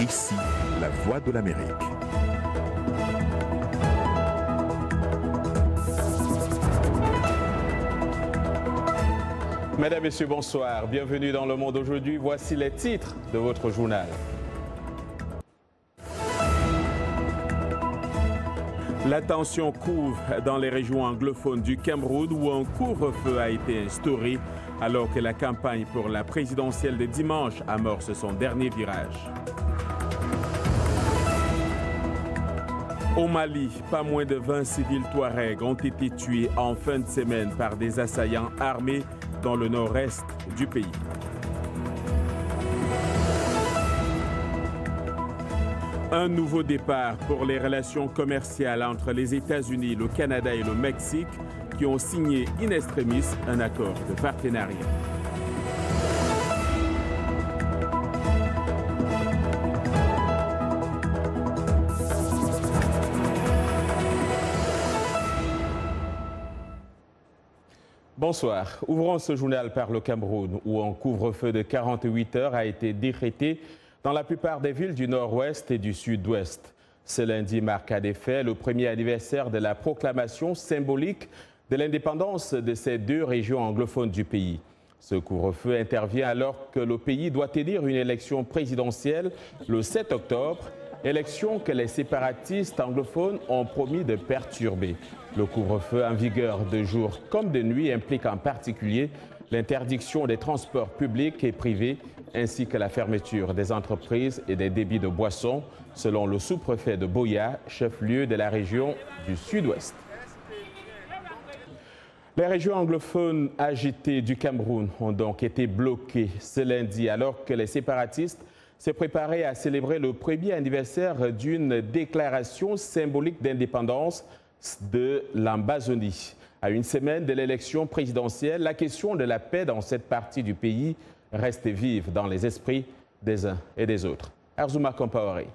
Ici, la voix de l'Amérique. Mesdames, Messieurs, bonsoir. Bienvenue dans Le Monde aujourd'hui. Voici les titres de votre journal. La tension couve dans les régions anglophones du Cameroun où un couvre-feu a été instauré alors que la campagne pour la présidentielle de dimanche amorce son dernier virage. Au Mali, pas moins de 20 civils Touaregs ont été tués en fin de semaine par des assaillants armés dans le nord-est du pays. Un nouveau départ pour les relations commerciales entre les États-Unis, le Canada et le Mexique qui ont signé in extremis un accord de partenariat. Bonsoir. Ouvrons ce journal par le Cameroun où un couvre-feu de 48 heures a été décrété dans la plupart des villes du nord-ouest et du sud-ouest. Ce lundi marque à des faits le premier anniversaire de la proclamation symbolique de l'indépendance de ces deux régions anglophones du pays. Ce couvre-feu intervient alors que le pays doit élire une élection présidentielle le 7 octobre, élection que les séparatistes anglophones ont promis de perturber. Le couvre-feu en vigueur de jour comme de nuit implique en particulier l'interdiction des transports publics et privés ainsi que la fermeture des entreprises et des débits de boissons, selon le sous-préfet de Boya, chef-lieu de la région du Sud-Ouest. Les régions anglophones agitées du Cameroun ont donc été bloquées ce lundi alors que les séparatistes se préparaient à célébrer le premier anniversaire d'une déclaration symbolique d'indépendance de l'Ambazonie. À une semaine de l'élection présidentielle, la question de la paix dans cette partie du pays reste vive dans les esprits des uns et des autres. Arzouma Compaoré.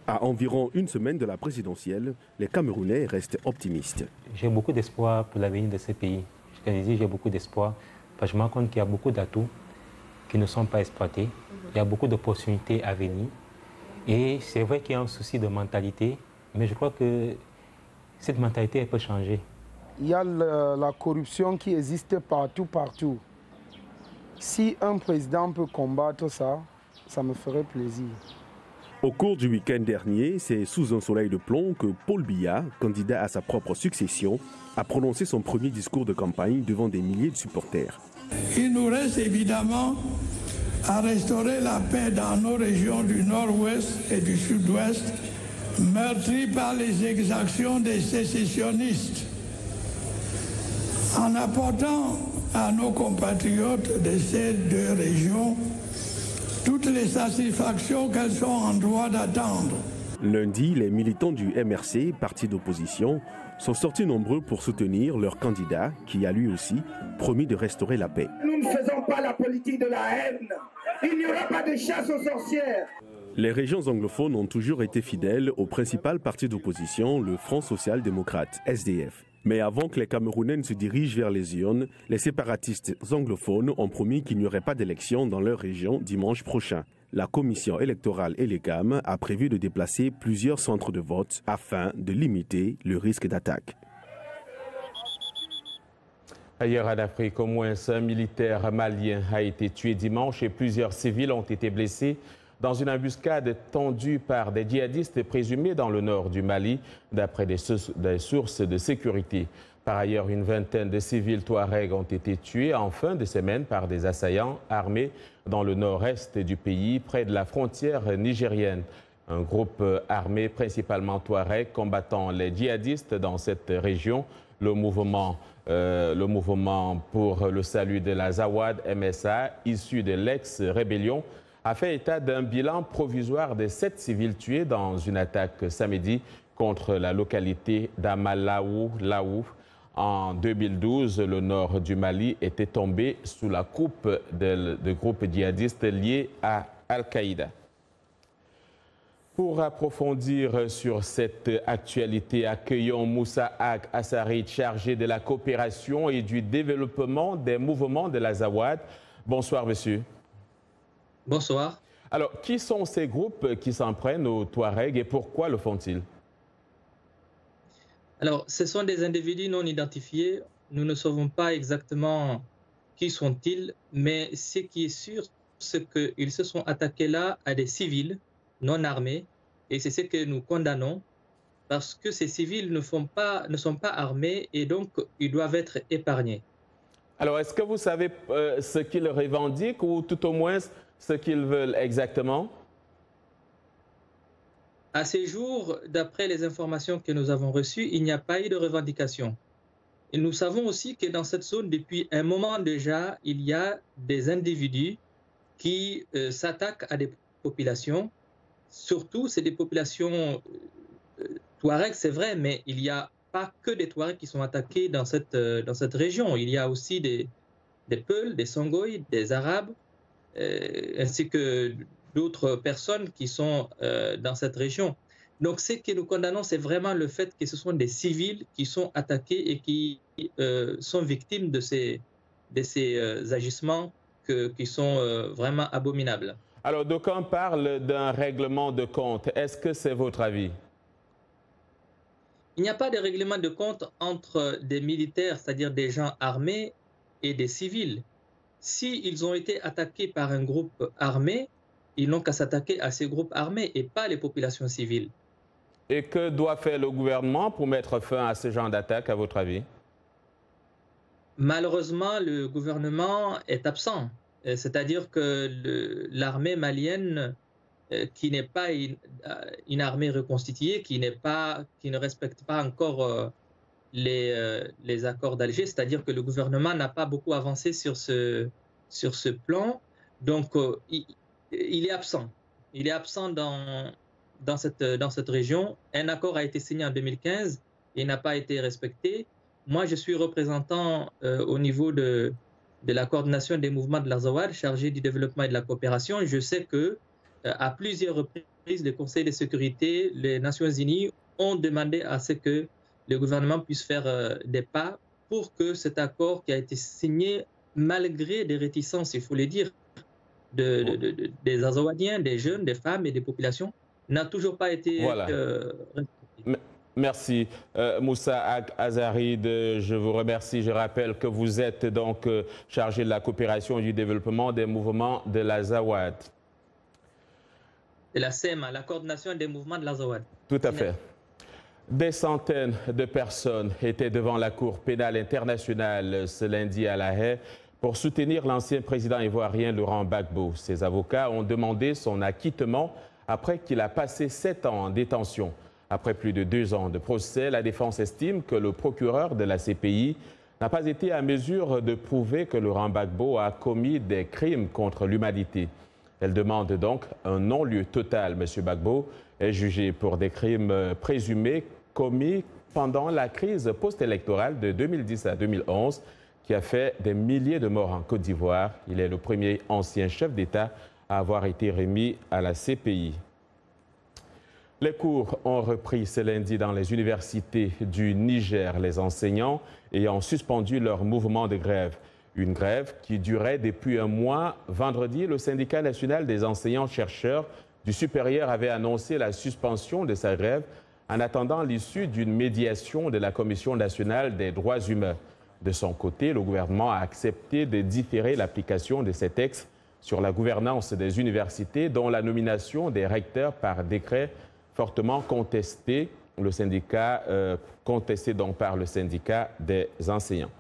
À environ une semaine de la présidentielle, les Camerounais restent optimistes. J'ai beaucoup d'espoir pour l'avenir de ce pays. Je te dis, j'ai beaucoup d'espoir parce que je me rends compte qu'il y a beaucoup d'atouts qui ne sont pas exploités. Il y a beaucoup d'opportunités à venir. Et c'est vrai qu'il y a un souci de mentalité, mais je crois que cette mentalité elle peut changer. Il y a la corruption qui existe partout. Si un président peut combattre ça, ça me ferait plaisir. Au cours du week-end dernier, c'est sous un soleil de plomb que Paul Biya, candidat à sa propre succession, a prononcé son premier discours de campagne devant des milliers de supporters. Il nous reste évidemment à restaurer la paix dans nos régions du nord-ouest et du sud-ouest, meurtries par les exactions des sécessionnistes, en apportant à nos compatriotes de ces deux régions toutes les satisfactions qu'elles sont en droit d'attendre. Lundi, les militants du MRC, parti d'opposition, sont sortis nombreux pour soutenir leur candidat qui a lui aussi promis de restaurer la paix. Nous ne faisons pas la politique de la haine. Il n'y aura pas de chasse aux sorcières. Les régions anglophones ont toujours été fidèles au principal parti d'opposition, le Front social-démocrate, SDF. Mais avant que les Camerounais ne se dirigent vers les urnes, les séparatistes anglophones ont promis qu'il n'y aurait pas d'élection dans leur région dimanche prochain. La commission électorale et l'EGAM a prévu de déplacer plusieurs centres de vote afin de limiter le risque d'attaque. Ailleurs en Afrique, au moins un militaire malien a été tué dimanche et plusieurs civils ont été blessés dans une embuscade tendue par des djihadistes présumés dans le nord du Mali, d'après des sources de sécurité. Par ailleurs, une vingtaine de civils Touaregs ont été tués en fin de semaine par des assaillants armés dans le nord-est du pays, près de la frontière nigérienne. Un groupe armé, principalement Touareg, combattant les djihadistes dans cette région, le mouvement pour le salut de la Zawad MSA, issu de l'ex-rébellion, a fait état d'un bilan provisoire de 7 civils tués dans une attaque samedi contre la localité d'Amalaou. En 2012, le nord du Mali était tombé sous la coupe de groupes djihadistes liés à Al-Qaïda. Pour approfondir sur cette actualité, accueillons Moussa Ag Assarit, chargé de la coopération et du développement des mouvements de la Zawad. Bonsoir, monsieur. Bonsoir. Alors, qui sont ces groupes qui s'en prennent aux Touaregs et pourquoi le font-ils? Alors, ce sont des individus non identifiés. Nous ne savons pas exactement qui sont-ils, mais ce qui est sûr, c'est qu'ils se sont attaqués là à des civils non armés, et c'est ce que nous condamnons, parce que ces civils ne sont pas armés et donc ils doivent être épargnés. Alors, est-ce que vous savez ce qu'ils revendiquent ou tout au moins ce qu'ils veulent exactement? À ce jour, d'après les informations que nous avons reçues, il n'y a pas eu de revendication. Et nous savons aussi que dans cette zone, depuis un moment déjà, il y a des individus qui s'attaquent à des populations. Surtout, c'est des populations Touaregs, c'est vrai, mais il n'y a pas que des Touaregs qui sont attaqués dans cette région. Il y a aussi des Peuls, des Songhai, des Arabes, ainsi que d'autres personnes qui sont dans cette région. Donc, ce que nous condamnons, c'est vraiment le fait que ce sont des civils qui sont attaqués et qui sont victimes de ces agissements qui sont vraiment abominables. Alors, d'aucuns parlent d'un règlement de compte. Est-ce que c'est votre avis? Il n'y a pas de règlement de compte entre des militaires, c'est-à-dire des gens armés, et des civils. S'ils ont été attaqués par un groupe armé, ils n'ont qu'à s'attaquer à ces groupes armés et pas les populations civiles. Et que doit faire le gouvernement pour mettre fin à ce genre d'attaque, à votre avis? Malheureusement, le gouvernement est absent. C'est-à-dire que l'armée malienne, qui n'est pas une armée reconstituée, qui ne respecte pas encore les accords d'Alger, c'est-à-dire que le gouvernement n'a pas beaucoup avancé sur ce plan. Donc, il est absent. Il est absent dans cette région. Un accord a été signé en 2015 et n'a pas été respecté. Moi, je suis représentant au niveau de la coordination des mouvements de l'Azawad, chargé du développement et de la coopération. Je sais que à plusieurs reprises, le Conseil de sécurité, les Nations Unies ont demandé à ce que le gouvernement puisse faire des pas pour que cet accord qui a été signé, malgré des réticences, il faut le dire, des Azawadiens, des jeunes, des femmes et des populations, n'a toujours pas été respecté. Merci. Moussa Azarid, je vous remercie. Je rappelle que vous êtes donc chargé de la coopération et du développement des mouvements de l'Azawad. De la CEMA, la coordination des mouvements de l'Azawad. Tout à fait. Des centaines de personnes étaient devant la Cour pénale internationale ce lundi à La Haye pour soutenir l'ancien président ivoirien Laurent Gbagbo. Ses avocats ont demandé son acquittement après qu'il a passé 7 ans en détention. Après plus de 2 ans de procès, la défense estime que le procureur de la CPI n'a pas été à mesure de prouver que Laurent Gbagbo a commis des crimes contre l'humanité. Elle demande donc un non-lieu total. M. Gbagbo est jugé pour des crimes présumés commis pendant la crise post-électorale de 2010 à 2011 qui a fait des milliers de morts en Côte d'Ivoire. Il est le premier ancien chef d'État à avoir été remis à la CPI. Les cours ont repris ce lundi dans les universités du Niger, les enseignants ayant suspendu leur mouvement de grève. Une grève qui durait depuis un mois. Vendredi, le syndicat national des enseignants-chercheurs du supérieur avait annoncé la suspension de sa grève en attendant l'issue d'une médiation de la Commission nationale des droits humains. De son côté, le gouvernement a accepté de différer l'application de ces textes sur la gouvernance des universités, dont la nomination des recteurs par décret fortement contesté, contesté donc par le syndicat des enseignants.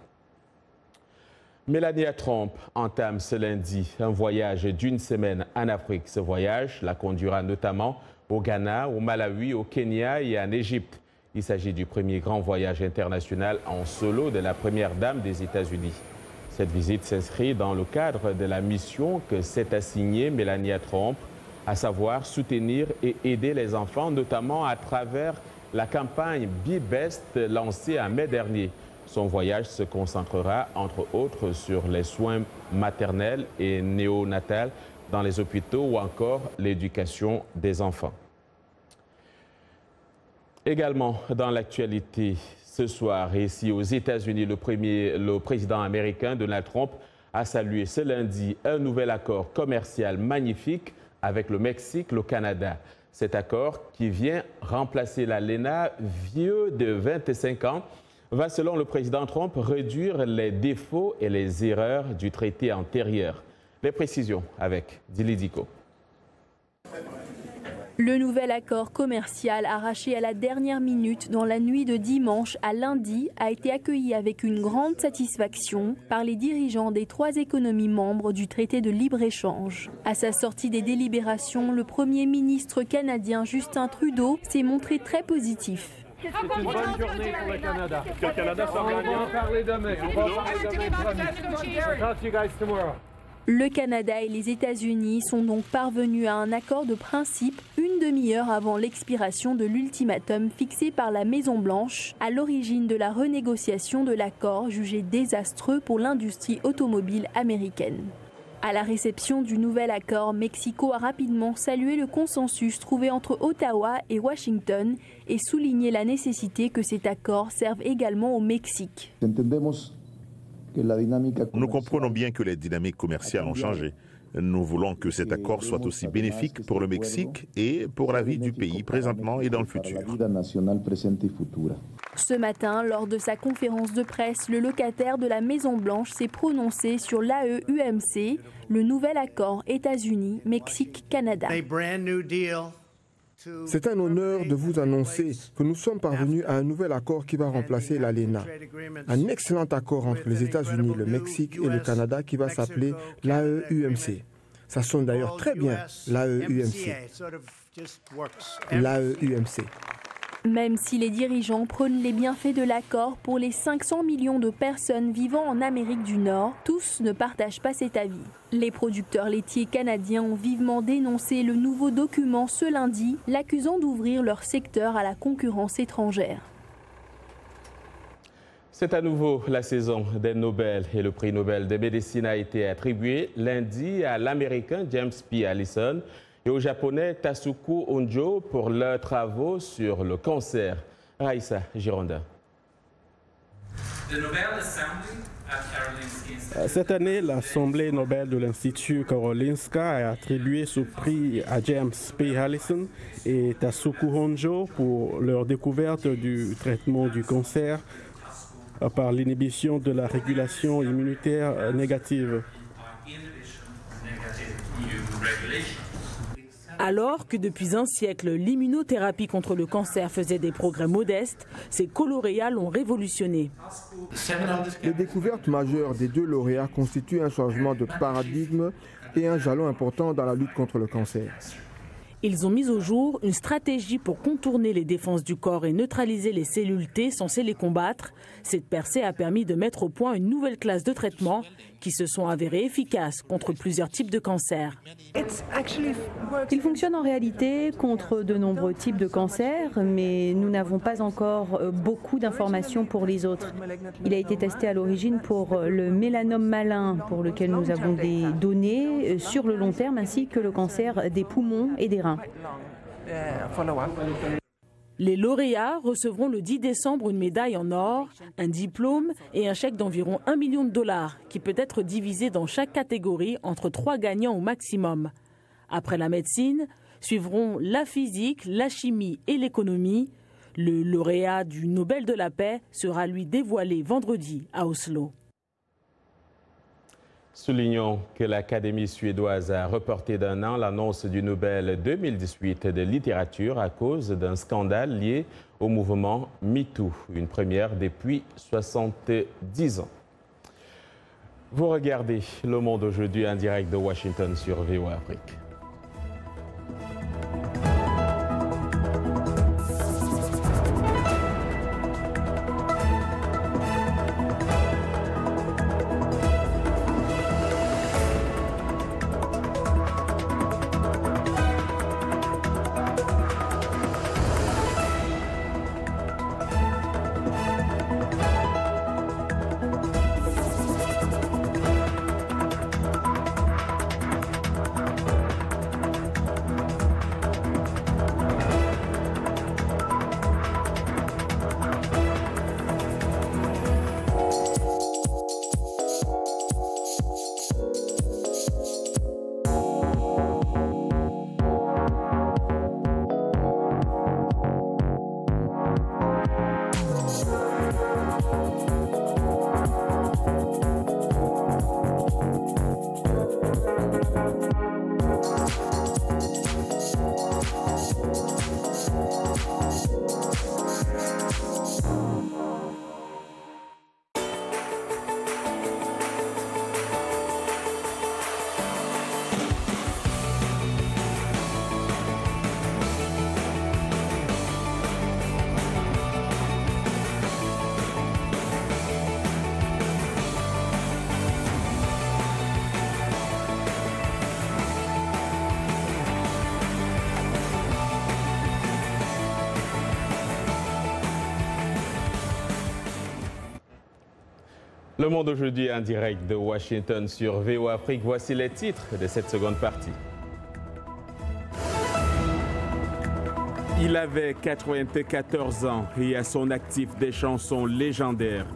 Melania Trump entame ce lundi un voyage d'une semaine en Afrique. Ce voyage la conduira notamment au Ghana, au Malawi, au Kenya et en Égypte. Il s'agit du premier grand voyage international en solo de la première dame des États-Unis. Cette visite s'inscrit dans le cadre de la mission que s'est assignée Melania Trump, à savoir soutenir et aider les enfants, notamment à travers la campagne Be Best lancée en mai dernier. Son voyage se concentrera, entre autres, sur les soins maternels et néonatals dans les hôpitaux ou encore l'éducation des enfants. Également dans l'actualité, ce soir, ici aux États-Unis, le président américain Donald Trump a salué ce lundi un nouvel accord commercial magnifique avec le Mexique, le Canada. Cet accord, qui vient remplacer l'ALENA vieux de 25 ans, va, selon le président Trump, réduire les défauts et les erreurs du traité antérieur. Les précisions avec Dili Diko. Le nouvel accord commercial arraché à la dernière minute dans la nuit de dimanche à lundi a été accueilli avec une grande satisfaction par les dirigeants des 3 économies membres du traité de libre-échange. À sa sortie des délibérations, le Premier ministre canadien Justin Trudeau s'est montré très positif. C'est une bonne journée pour le Canada. Que le Canada soit gagnant. On va parler demain. Talk to you guys tomorrow. Le Canada et les États-Unis sont donc parvenus à un accord de principe une demi-heure avant l'expiration de l'ultimatum fixé par la Maison-Blanche, à l'origine de la renégociation de l'accord jugé désastreux pour l'industrie automobile américaine. À la réception du nouvel accord, Mexico a rapidement salué le consensus trouvé entre Ottawa et Washington et souligné la nécessité que cet accord serve également au Mexique. Nous comprenons bien que les dynamiques commerciales ont changé. Nous voulons que cet accord soit aussi bénéfique pour le Mexique et pour la vie du pays présentement et dans le futur. Ce matin, lors de sa conférence de presse, le locataire de la Maison-Blanche s'est prononcé sur l'AEUMC, le nouvel accord États-Unis-Mexique-Canada. C'est un honneur de vous annoncer que nous sommes parvenus à un nouvel accord qui va remplacer l'ALENA. Un excellent accord entre les États-Unis, le Mexique et le Canada qui va s'appeler l'AEUMC. Ça sonne d'ailleurs très bien, l'AEUMC. L'AEUMC. Même si les dirigeants prônent les bienfaits de l'accord pour les 500 millions de personnes vivant en Amérique du Nord, tous ne partagent pas cet avis. Les producteurs laitiers canadiens ont vivement dénoncé le nouveau document ce lundi, l'accusant d'ouvrir leur secteur à la concurrence étrangère. C'est à nouveau la saison des Nobel et le prix Nobel de médecine a été attribué lundi à l'Américain James P. Allison et au Japonais Tasuku Honjo pour leurs travaux sur le cancer. Raïssa Gironda. Cette année, l'Assemblée Nobel de l'Institut Karolinska a attribué ce prix à James P. Allison et Tasuku Honjo pour leur découverte du traitement du cancer par l'inhibition de la régulation immunitaire négative. Alors que depuis un siècle, l'immunothérapie contre le cancer faisait des progrès modestes, ces co-lauréats l'ont révolutionné. Les découvertes majeures des 2 lauréats constituent un changement de paradigme et un jalon important dans la lutte contre le cancer. Ils ont mis au jour une stratégie pour contourner les défenses du corps et neutraliser les cellules T censées les combattre. Cette percée a permis de mettre au point une nouvelle classe de traitements qui se sont avérés efficaces contre plusieurs types de cancers. Il fonctionne en réalité contre de nombreux types de cancers, mais nous n'avons pas encore beaucoup d'informations pour les autres. Il a été testé à l'origine pour le mélanome malin, pour lequel nous avons des données sur le long terme, ainsi que le cancer des poumons et des reins. Les lauréats recevront le 10 décembre une médaille en or, un diplôme et un chèque d'environ $1 million qui peut être divisé dans chaque catégorie entre 3 gagnants au maximum. Après la médecine, suivront la physique, la chimie et l'économie. Le lauréat du Nobel de la paix sera lui dévoilé vendredi à Oslo. Soulignons que l'Académie suédoise a reporté d'1 an l'annonce du Nobel 2018 de littérature à cause d'un scandale lié au mouvement MeToo, une première depuis 70 ans. Vous regardez Le Monde aujourd'hui en direct de Washington sur VOA Afrique. Le Monde aujourd'hui en direct de Washington sur VO Afrique. Voici les titres de cette seconde partie. Il avait 94 ans et à son actif des chansons légendaires.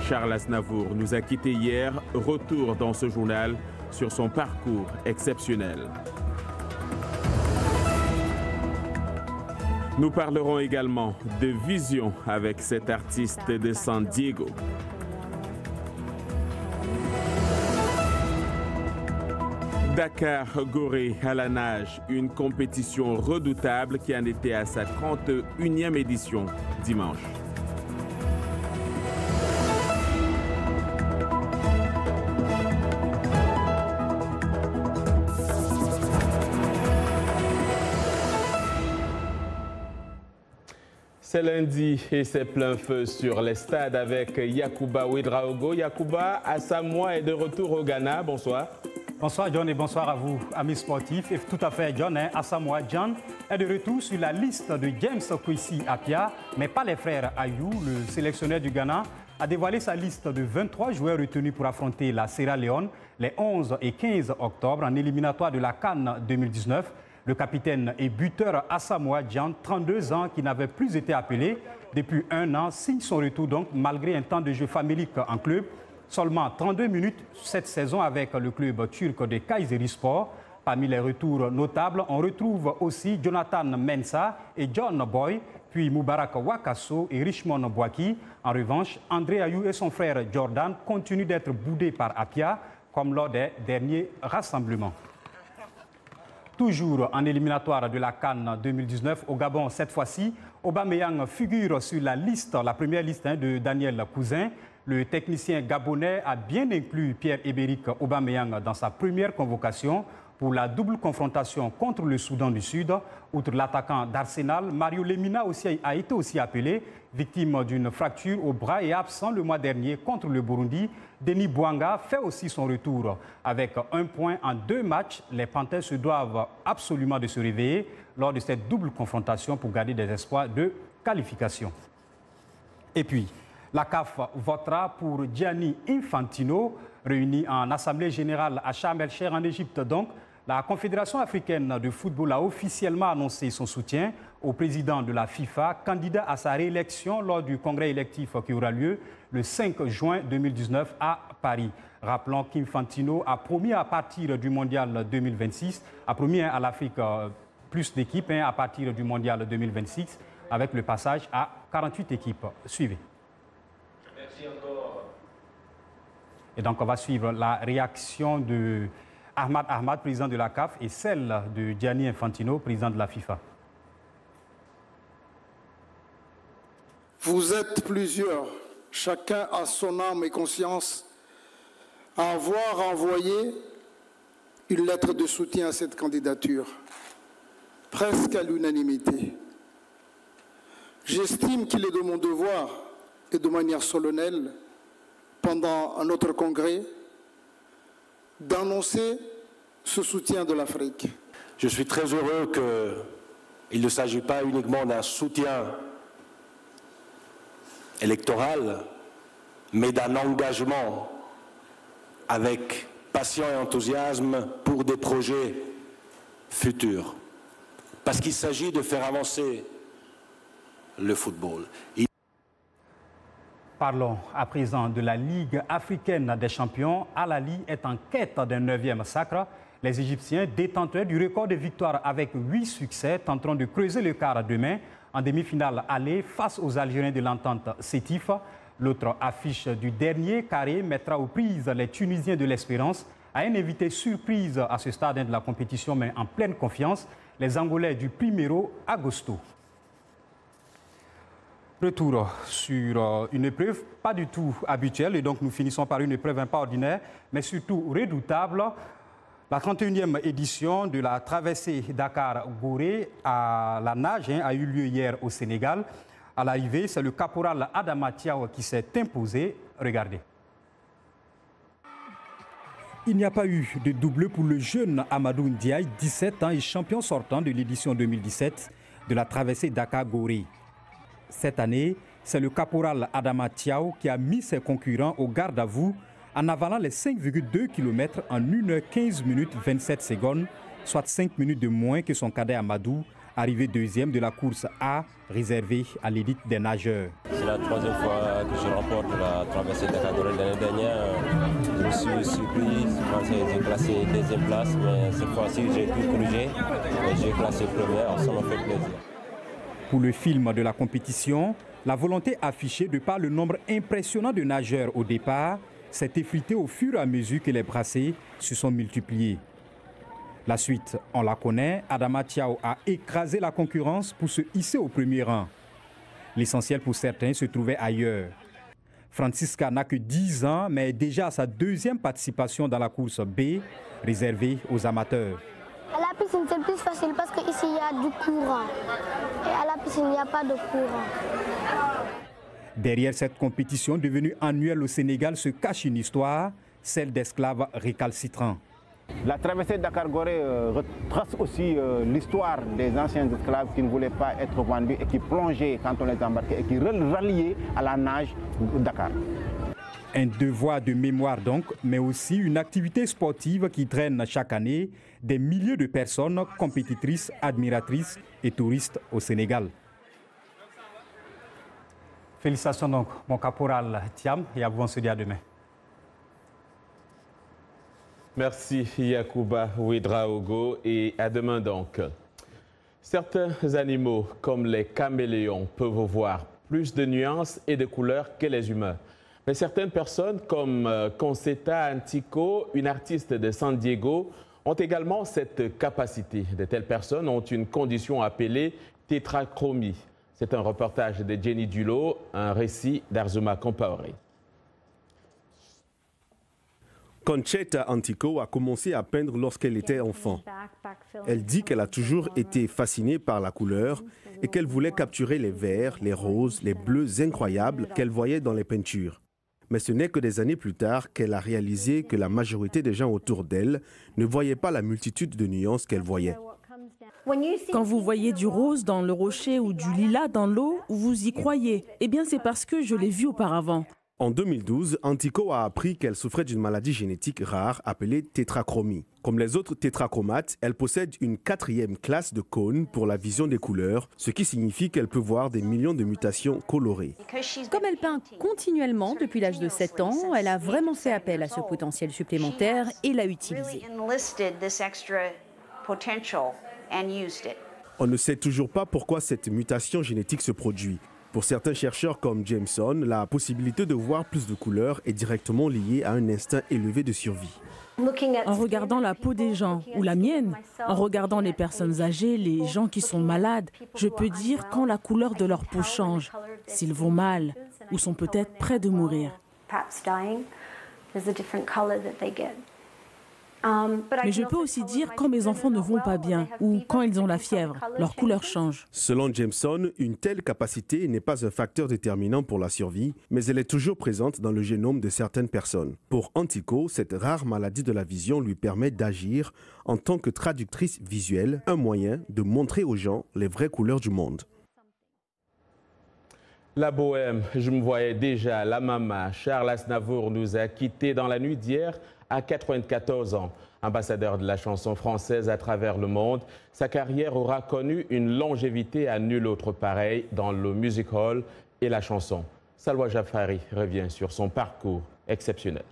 Charles Aznavour nous a quittés hier. Retour dans ce journal sur son parcours exceptionnel. Nous parlerons également de vision avec cet artiste de San Diego. Dakar-Gorée à la nage, une compétition redoutable qui en était à sa 31e édition dimanche. C'est lundi et c'est plein feu sur les stades avec Yacouba Ouedraogo. Yacouba, Asamoah est de retour au Ghana. Bonsoir. Bonsoir John et bonsoir à vous, amis sportifs. Et tout à fait John, Asamoah Gyan est de retour sur la liste de James Kwesi Appiah, mais pas les frères Ayou. Le sélectionneur du Ghana a dévoilé sa liste de 23 joueurs retenus pour affronter la Sierra Leone les 11 et 15 octobre en éliminatoire de la CAN 2019. Le capitaine et buteur Asamoah Gyan, 32 ans, qui n'avait plus été appelé depuis un an, signe son retour donc malgré un temps de jeu famélique en club. Seulement 32 minutes cette saison avec le club turc de Kayserispor. Parmi les retours notables, on retrouve aussi Jonathan Mensah et John Boy, puis Moubarak Wakaso et Richmond Boaki. En revanche, André Ayou et son frère Jordan continuent d'être boudés par Appiah, comme lors des derniers rassemblements. Toujours en éliminatoire de la CAN 2019 au Gabon, cette fois-ci, Aubameyang figure sur la première liste de Daniel Cousin. Le technicien gabonais a bien inclus Pierre-Emerick Aubameyang dans sa première convocation pour la double confrontation contre le Soudan du Sud. Outre l'attaquant d'Arsenal, Mario Lemina a été aussi appelé, victime d'une fracture au bras et absent le mois dernier contre le Burundi. Denis Bouanga fait aussi son retour. Avec 1 point en 2 matchs, les Panthers se doivent absolument de se réveiller lors de cette double confrontation pour garder des espoirs de qualification. Et puis, la CAF votera pour Gianni Infantino, réuni en Assemblée générale à Sharm el-Cheikh en Égypte. Donc, la Confédération africaine de football a officiellement annoncé son soutien au président de la FIFA, candidat à sa réélection lors du congrès électif qui aura lieu le 5 juin 2019 à Paris. Rappelons qu'Infantino a promis à partir du Mondial 2026, a promis à l'Afrique plus d'équipes à partir du Mondial 2026, avec le passage à 48 équipes. Suivez. Et donc, on va suivre la réaction de Ahmad, président de la CAF, et celle de Gianni Infantino, président de la FIFA. Vous êtes plusieurs, chacun a son âme et conscience, à avoir envoyé une lettre de soutien à cette candidature, presque à l'unanimité. J'estime qu'il est de mon devoir, et de manière solennelle, pendant un autre congrès, d'annoncer ce soutien de l'Afrique. Je suis très heureux qu'il ne s'agit pas uniquement d'un soutien électoral, mais d'un engagement avec passion et enthousiasme pour des projets futurs. Parce qu'il s'agit de faire avancer le football. Parlons à présent de la Ligue africaine des champions. Al-Ahly est en quête d'un 9e sacre. Les Égyptiens, détenteurs du record de victoires avec 8 succès, tenteront de creuser le quart demain en demi-finale aller face aux Algériens de l'entente Sétif. L'autre affiche du dernier carré mettra aux prises les Tunisiens de l'Espérance à un invité surprise à ce stade de la compétition, mais en pleine confiance, les Angolais du Primeiro Agosto. Retour sur une épreuve pas du tout habituelle, et donc nous finissons par une épreuve un peu ordinaire, mais surtout redoutable. La 31e édition de la traversée Dakar-Gorée à la nage a eu lieu hier au Sénégal. À l'arrivée, c'est le caporal Adama Tiaw qui s'est imposé. Regardez. Il n'y a pas eu de double pour le jeune Amadou Ndiaye, 17 ans et champion sortant de l'édition 2017 de la traversée Dakar-Gorée. Cette année, C'est le caporal Adama Tiao qui a mis ses concurrents au garde à vous en avalant les 5,2 km en 1h15 minutes 27 secondes, soit 5 minutes de moins que son cadet Amadou, arrivé deuxième de la course A, réservée à l'élite des nageurs. C'est la troisième fois que je remporte la traversée de la Cadorelle. L'année dernière, je me suis surpris, j'ai classé deuxième place, mais cette fois-ci j'ai pu corriger et j'ai classé première, ça m'a fait plaisir. Pour le film de la compétition, la volonté affichée de par le nombre impressionnant de nageurs au départ s'est effritée au fur et à mesure que les brassées se sont multipliées. La suite, on la connaît, Adama Tiao a écrasé la concurrence pour se hisser au premier rang. L'essentiel pour certains se trouvait ailleurs. Francisca n'a que 10 ans, mais est déjà à sa deuxième participation dans la course B, réservée aux amateurs. À la piscine, c'est plus facile parce qu'ici, il y a du courant. Et à la piscine, il n'y a pas de courant. Derrière cette compétition devenue annuelle au Sénégal se cache une histoire, celle d'esclaves récalcitrants. La traversée de Dakar-Gorée retrace aussi l'histoire des anciens esclaves qui ne voulaient pas être vendus et qui plongeaient quand on les embarquait et qui ralliaient à la nage de Dakar. Un devoir de mémoire donc, mais aussi une activité sportive qui traîne chaque année des milliers de personnes compétitrices, admiratrices et touristes au Sénégal. Félicitations donc, mon caporal Thiam, et à vous, on se dit à demain. Merci Yacouba Ouedraogo et à demain donc. Certains animaux, comme les caméléons, peuvent voir plus de nuances et de couleurs que les humains. Mais certaines personnes, comme Concetta Antico, une artiste de San Diego, ont également cette capacité. De telles personnes ont une condition appelée tétrachromie. C'est un reportage de Jenny Dulot, un récit d'Arzuma Compaoré. Concetta Antico a commencé à peindre lorsqu'elle était enfant. Elle dit qu'elle a toujours été fascinée par la couleur et qu'elle voulait capturer les verts, les roses, les bleus incroyables qu'elle voyait dans les peintures. Mais ce n'est que des années plus tard qu'elle a réalisé que la majorité des gens autour d'elle ne voyaient pas la multitude de nuances qu'elle voyait. Quand vous voyez du rose dans le rocher ou du lilas dans l'eau, vous y croyez. Eh bien, c'est parce que je l'ai vu auparavant. En 2012, Antico a appris qu'elle souffrait d'une maladie génétique rare appelée tétrachromie. Comme les autres tétrachromates, elle possède une 4e classe de cône pour la vision des couleurs, ce qui signifie qu'elle peut voir des millions de mutations colorées. Comme elle peint continuellement depuis l'âge de 7 ans, elle a vraiment fait appel à ce potentiel supplémentaire et l'a utilisé. On ne sait toujours pas pourquoi cette mutation génétique se produit. Pour certains chercheurs comme Jameson, la possibilité de voir plus de couleurs est directement liée à un instinct élevé de survie. En regardant la peau des gens, ou la mienne, en regardant les personnes âgées, les gens qui sont malades, je peux dire quand la couleur de leur peau change, s'ils vont mal ou sont peut-être près de mourir. Mais je peux aussi dire quand mes enfants ne vont pas bien ou quand ils ont la fièvre, leur couleur change. Selon Jameson, une telle capacité n'est pas un facteur déterminant pour la survie, mais elle est toujours présente dans le génome de certaines personnes. Pour Antico, cette rare maladie de la vision lui permet d'agir en tant que traductrice visuelle, un moyen de montrer aux gens les vraies couleurs du monde. La bohème, je me voyais déjà, la maman. Charles Aznavour nous a quittés dans la nuit d'hier à 94 ans. Ambassadeur de la chanson française à travers le monde, sa carrière aura connu une longévité à nul autre pareil dans le music hall et la chanson. Salwa Jafari revient sur son parcours exceptionnel.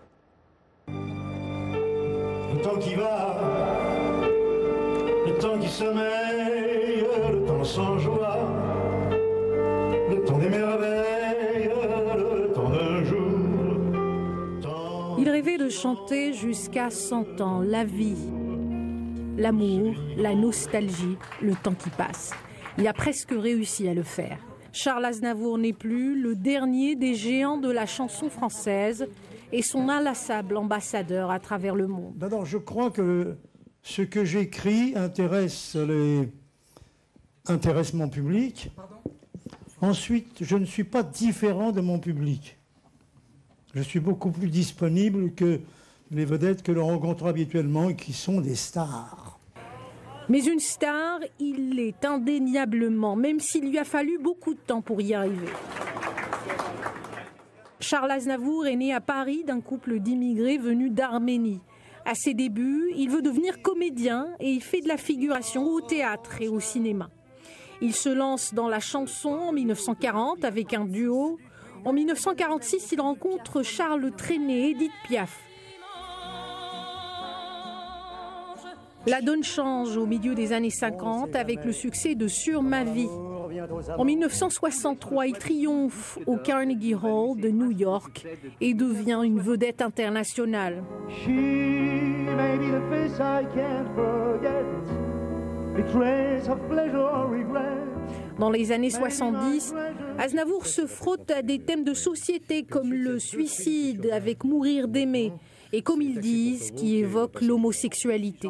Le temps qui va, le temps qui sommeille, le temps sans joie, le temps des merveilles, le temps d'un jour. Il rêvait de chanter jusqu'à 100 ans, la vie, l'amour, la nostalgie, le temps qui passe. Il a presque réussi à le faire. Charles Aznavour n'est plus le dernier des géants de la chanson française et son inlassable ambassadeur à travers le monde. D'abord, je crois que ce que j'écris intéresse mon public. Ensuite, je ne suis pas différent de mon public. Je suis beaucoup plus disponible que les vedettes que l'on rencontre habituellement et qui sont des stars. Mais une star, il l'est indéniablement, même s'il lui a fallu beaucoup de temps pour y arriver. Charles Aznavour est né à Paris d'un couple d'immigrés venus d'Arménie. À ses débuts, il veut devenir comédien et il fait de la figuration au théâtre et au cinéma. Il se lance dans la chanson en 1940 avec un duo. En 1946, il rencontre Charles Trenet et Édith Piaf. La donne change au milieu des années 50 avec le succès de Sur ma vie. En 1963, il triomphe au Carnegie Hall de New York et devient une vedette internationale. Dans les années 70, Aznavour se frotte à des thèmes de société comme le suicide avec Mourir d'aimer et comme ils disent, qui évoquent l'homosexualité.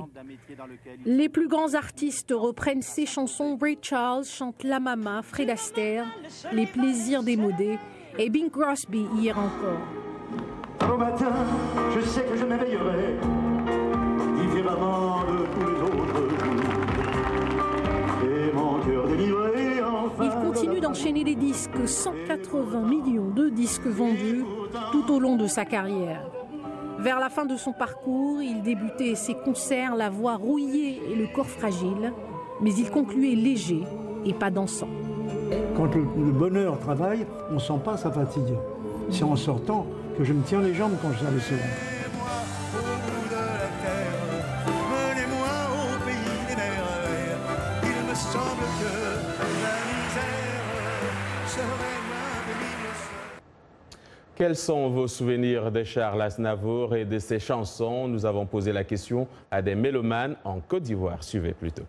Les plus grands artistes reprennent ces chansons. Ray Charles chante La Mama, Fred Astaire, Les plaisirs démodés et Bing Crosby hier encore. Au matin, je sais que je m'éveillerai différemment de tous les autres jours. Et mon cœur délivré enfin. Il continue d'enchaîner les disques, 180 millions de disques vendus tout au long de sa carrière. Vers la fin de son parcours, il débutait ses concerts, la voix rouillée et le corps fragile, mais il concluait léger et pas dansant. Quand le bonheur travaille, on ne sent pas sa fatigue. C'est en sortant que je me tiens les jambes quand je sors le soir. Quels sont vos souvenirs de Charles Aznavour et de ses chansons? Nous avons posé la question à des mélomanes en Côte d'Ivoire. Suivez plutôt.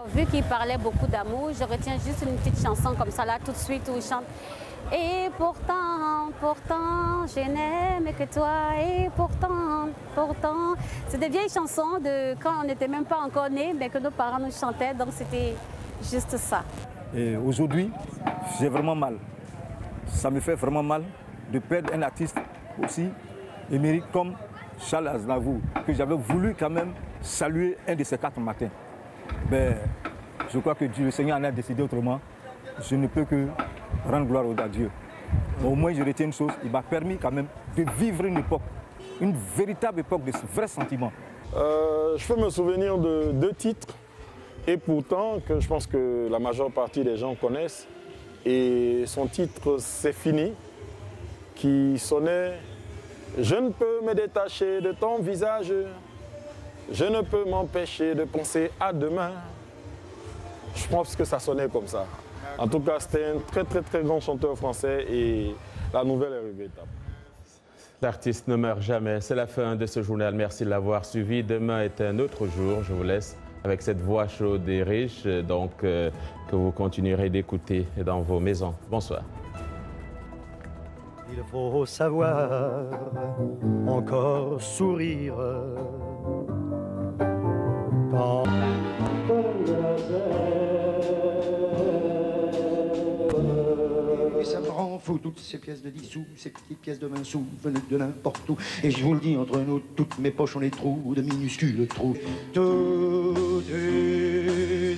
Vu qu'il parlait beaucoup d'amour, je retiens juste une petite chanson comme ça là tout de suite où il chante. Et pourtant, je n'aime que toi. Et pourtant. C'est des vieilles chansons de quand on n'était même pas encore nés, mais que nos parents nous chantaient. Donc c'était juste ça. Et aujourd'hui, j'ai vraiment mal. Ça me fait vraiment mal de perdre un artiste aussi émérite comme Charles Aznavour, que j'avais voulu quand même saluer un de ces 4 matins. Mais je crois que le Seigneur en a décidé autrement. Je ne peux que rendre gloire à Dieu. Mais au moins, je retiens une chose, il m'a permis quand même de vivre une époque, une véritable époque de vrais sentiments. Je peux me souvenir de 2 titres, et pourtant que je pense que la majeure partie des gens connaissent. Et son titre « C'est fini » qui sonnait « Je ne peux me détacher de ton visage, je ne peux m'empêcher de penser à demain ». Je pense que ça sonnait comme ça. En tout cas, c'était un très grand chanteur français et la nouvelle est regrettable. L'artiste ne meurt jamais. C'est la fin de ce journal. Merci de l'avoir suivi. Demain est un autre jour. Je vous laisse avec cette voix chaude et riche, donc que vous continuerez d'écouter dans vos maisons. Bonsoir. Il faut savoir encore sourire quand et ça me rend fou, toutes ces pièces de 10 sous, ces petites pièces de 20 sous venues de n'importe où. Et je vous le dis, entre nous, toutes mes poches ont des trous, de minuscules trous. Tout est